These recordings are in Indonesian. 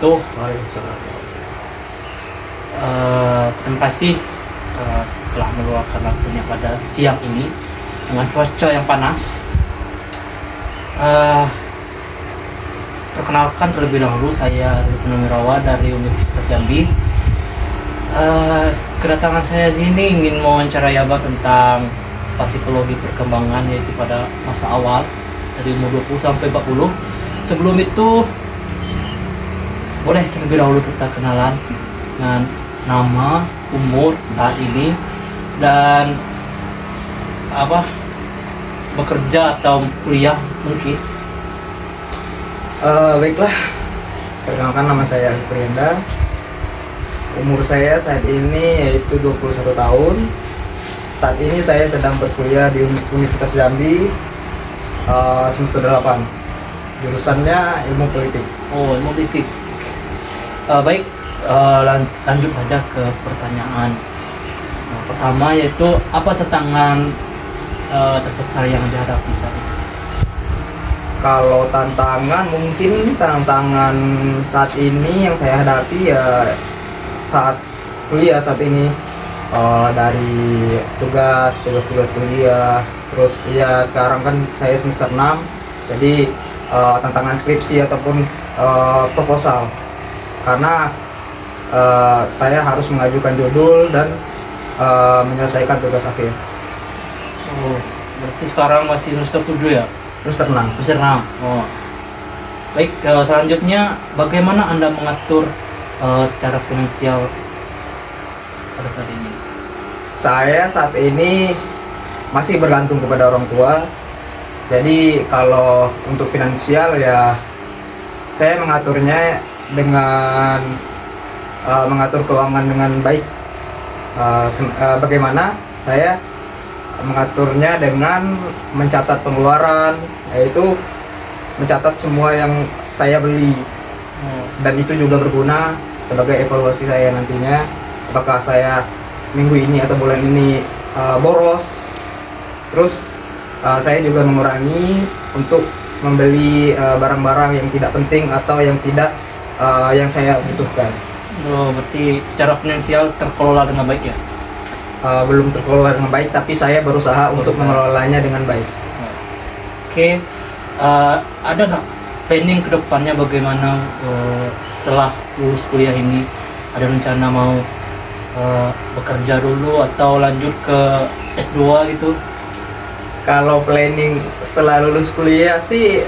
wabarakatuh. Waalaikumsalam. Terima kasih telah meluangkan waktunya pada siang ini dengan cuaca yang panas. Perkenalkan terlebih dahulu, saya Rifan Mirawa dari Universitas Jambi. Kedatangan saya di sini ingin mewawancarai Abah tentang psikologi perkembangan, yaitu pada masa awal dari umur 20 sampai 40. Sebelum itu, boleh terlebih dahulu kita kenalan dengan nama, umur saat ini, dan bekerja atau kuliah mungkin. Baiklah, perkenalkan nama saya Alfrienda. Umur saya saat ini yaitu 21 tahun. Saat ini saya sedang berkuliah di Universitas Jambi, semester 8. Jurusannya ilmu politik. Oh, ilmu politik. Baik, lanjut saja ke pertanyaan pertama, yaitu apa tantangan terbesar yang dihadapi saat ini? Kalau tantangan saat ini yang saya hadapi ya saat kuliah saat ini, dari tugas kuliah, terus ya sekarang kan saya semester 6, jadi tantangan skripsi ataupun proposal, karena saya harus mengajukan judul dan menyelesaikan tugas akhir. Oh, berarti sekarang masih semester 7 ya? Semester 6. Semester 6. Oh. Baik, selanjutnya bagaimana Anda mengatur secara finansial pada saat ini? Saya saat ini masih bergantung kepada orang tua. Jadi kalau untuk finansial ya saya mengaturnya dengan mengatur keuangan dengan baik. Bagaimana saya mengaturnya dengan mencatat pengeluaran, yaitu mencatat semua yang saya beli, dan itu juga berguna sebagai evaluasi saya nantinya, apakah saya minggu ini atau bulan ini boros. Terus saya juga mengurangi untuk membeli barang-barang yang tidak penting atau yang tidak yang saya butuhkan. Oh, berarti secara finansial terkelola dengan baik ya? Belum terkelola dengan baik, tapi saya berusaha untuk mengelolanya dengan baik. Oke, ada nggak planning kedepannya bagaimana setelah lulus kuliah ini? Ada rencana mau bekerja dulu atau lanjut ke S2 gitu? Kalau planning setelah lulus kuliah sih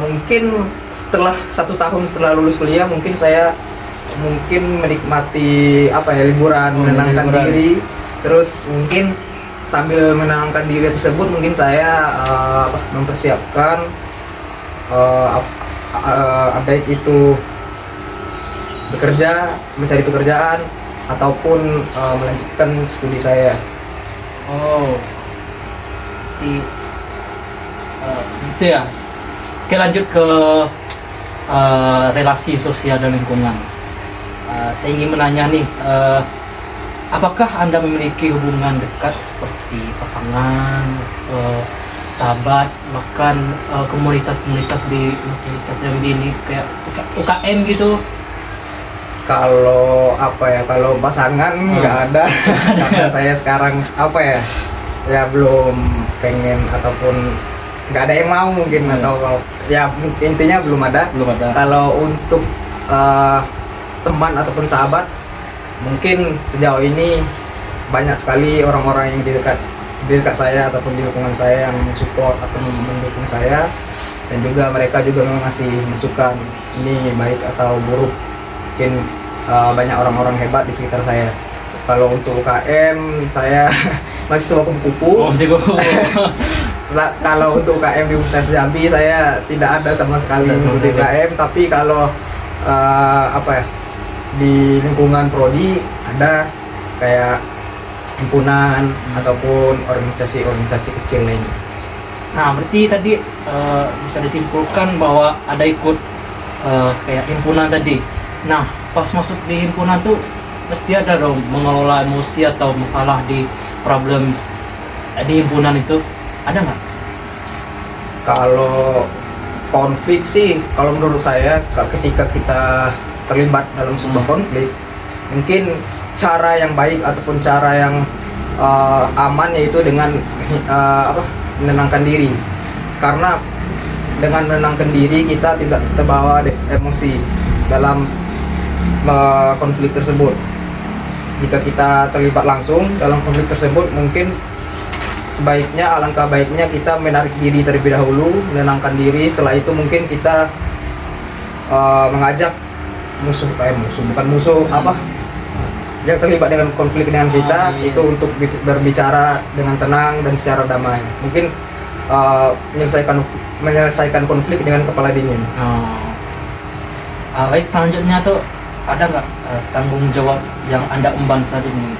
mungkin setelah 1 tahun setelah lulus kuliah mungkin saya menikmati liburan, menenangkan diri. Terus mungkin sambil menenangkan diri tersebut mungkin saya mempersiapkan baik itu bekerja, mencari pekerjaan ataupun melanjutkan studi saya. Oh, gitu ya. Oke, lanjut ke relasi sosial dan lingkungan. Saya ingin menanya nih, apakah Anda memiliki hubungan dekat seperti pasangan, sahabat, bahkan komunitas-komunitas di Universitas Jambi ini kayak UKM gitu? Kalau pasangan nggak ada. Karena saya sekarang belum pengen ataupun nggak ada yang mau mungkin, atau ya intinya belum ada. Kalau untuk teman ataupun sahabat, mungkin sejauh ini banyak sekali orang-orang yang di dekat saya ataupun di lingkungan saya yang mensupport atau mendukung saya, dan juga mereka juga mengasih masukan ini baik atau buruk. Mungkin banyak orang-orang hebat di sekitar saya. Kalau untuk UKM saya masih sebuah kupu-kupu. Kalau untuk UKM di Universitas Jambi saya tidak ada sama sekali mengikuti UKM, tapi kalau di lingkungan prodi ada kayak himpunan ataupun organisasi kecil lainnya. Nah, berarti tadi bisa disimpulkan bahwa ada ikut kayak himpunan tadi. Nah, pas masuk di himpunan tuh pasti ada dong mengelola emosi atau masalah di problem di himpunan itu, ada nggak? Kalau konflik sih, kalau menurut saya ketika kita terlibat dalam sebuah konflik, mungkin cara yang baik ataupun cara yang aman yaitu dengan menenangkan diri. Karena dengan menenangkan diri kita tidak terbawa emosi dalam konflik tersebut. Jika kita terlibat langsung dalam konflik tersebut, mungkin sebaiknya, alangkah baiknya kita menarik diri terlebih dahulu, menenangkan diri. Setelah itu mungkin kita mengajak bukan musuh yang terlibat dengan konflik dengan kita, iya. itu untuk berbicara dengan tenang dan secara damai. Mungkin menyelesaikan konflik dengan kepala dingin. Baik, selanjutnya tuh ada nggak tanggung jawab yang Anda emban saat ini?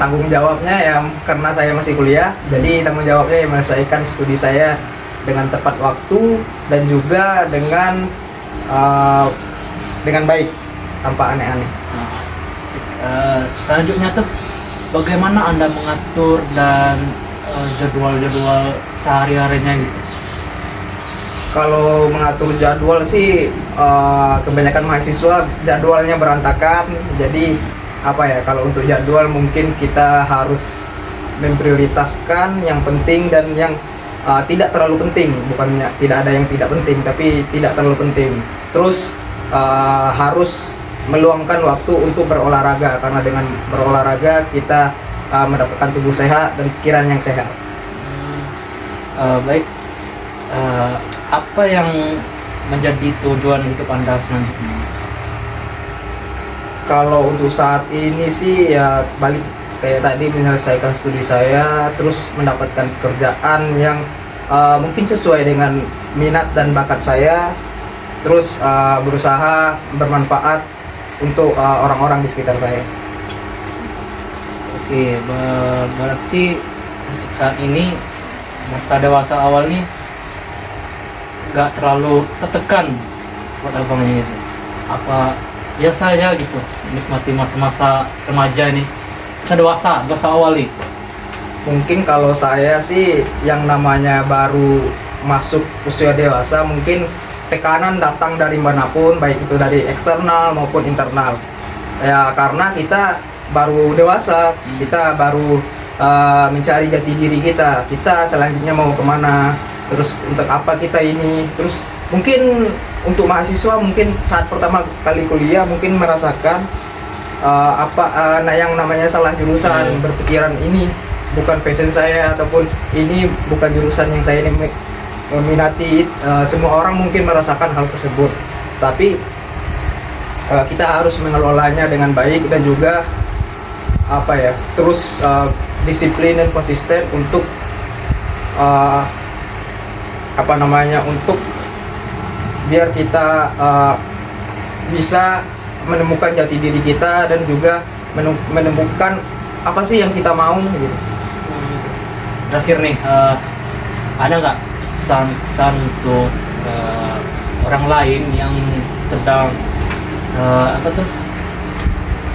Tanggung jawabnya ya, karena saya masih kuliah, jadi tanggung jawabnya ya menyelesaikan studi saya dengan tepat waktu dan juga dengan baik, tanpa aneh-aneh. Selanjutnya tuh bagaimana Anda mengatur dan jadwal-jadwal sehari-harinya gitu? Kalau mengatur jadwal sih kebanyakan mahasiswa jadwalnya berantakan. Jadi kalau untuk jadwal mungkin kita harus memprioritaskan yang penting dan yang tidak terlalu penting. Bukannya tidak ada yang tidak penting, tapi tidak terlalu penting. Terus harus meluangkan waktu untuk berolahraga, karena dengan berolahraga kita mendapatkan tubuh sehat dan pikiran yang sehat. Baik, apa yang menjadi tujuan hidup Anda selanjutnya? Kalau untuk saat ini sih ya balik kayak tadi, menyelesaikan studi saya, terus mendapatkan pekerjaan yang mungkin sesuai dengan minat dan bakat saya, terus berusaha bermanfaat untuk orang-orang di sekitar saya. Oke, berarti untuk saat ini masa dewasa awal nih nggak terlalu tertekan buat abangnya gitu. Apa biasa aja gitu, nikmati masa-masa remaja ini, masa dewasa awal nih. Mungkin kalau saya sih yang namanya baru masuk usia dewasa, mungkin tekanan datang dari manapun, baik itu dari eksternal maupun internal. Ya karena kita baru dewasa, kita baru mencari jati diri kita selanjutnya mau kemana, terus untuk apa kita ini. Terus mungkin untuk mahasiswa, mungkin saat pertama kali kuliah mungkin merasakan yang namanya salah jurusan, berpikiran ini bukan passion saya, ataupun ini bukan jurusan yang saya meminati. Semua orang mungkin merasakan hal tersebut, tapi kita harus mengelolanya dengan baik dan juga terus disiplin dan konsisten untuk untuk biar kita bisa menemukan jati diri kita dan juga menemukan apa sih yang kita mau gitu. Terakhir nih, ada nggak pesan-pesan untuk orang lain yang sedang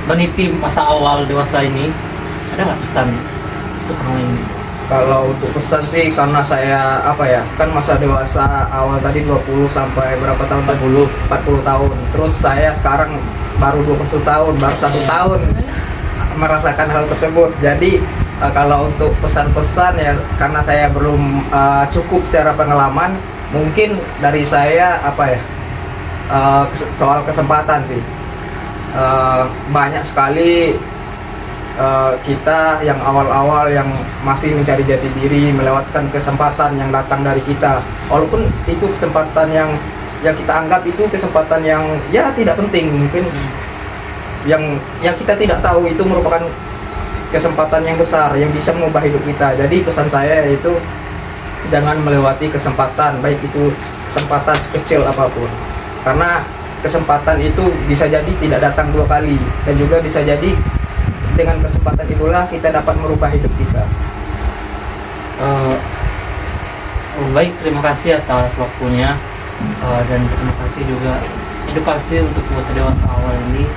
meniti masa awal dewasa ini? Ada nggak pesan untuk orang lain? Kalau untuk pesan sih, karena saya kan masa dewasa awal tadi 20 sampai berapa tahun? 40 tahun. Terus saya sekarang baru 21 tahun, baru 1 tahun merasakan hal tersebut. Jadi kalau untuk pesan-pesan ya, karena saya belum cukup secara pengalaman, mungkin dari saya soal kesempatan sih. Banyak sekali kita yang awal-awal yang masih mencari jati diri melewatkan kesempatan yang datang dari kita, walaupun itu kesempatan yang kita anggap itu kesempatan yang ya tidak penting, mungkin yang kita tidak tahu itu merupakan kesempatan yang besar yang bisa mengubah hidup kita. Jadi pesan saya yaitu jangan melewati kesempatan, baik itu kesempatan sekecil apapun, karena kesempatan itu bisa jadi tidak datang 2 kali, dan juga bisa jadi dengan kesempatan itulah kita dapat merubah hidup kita. Baik, terima kasih atas waktunya, dan terima kasih juga edukasi untuk masa dewasa awal ini.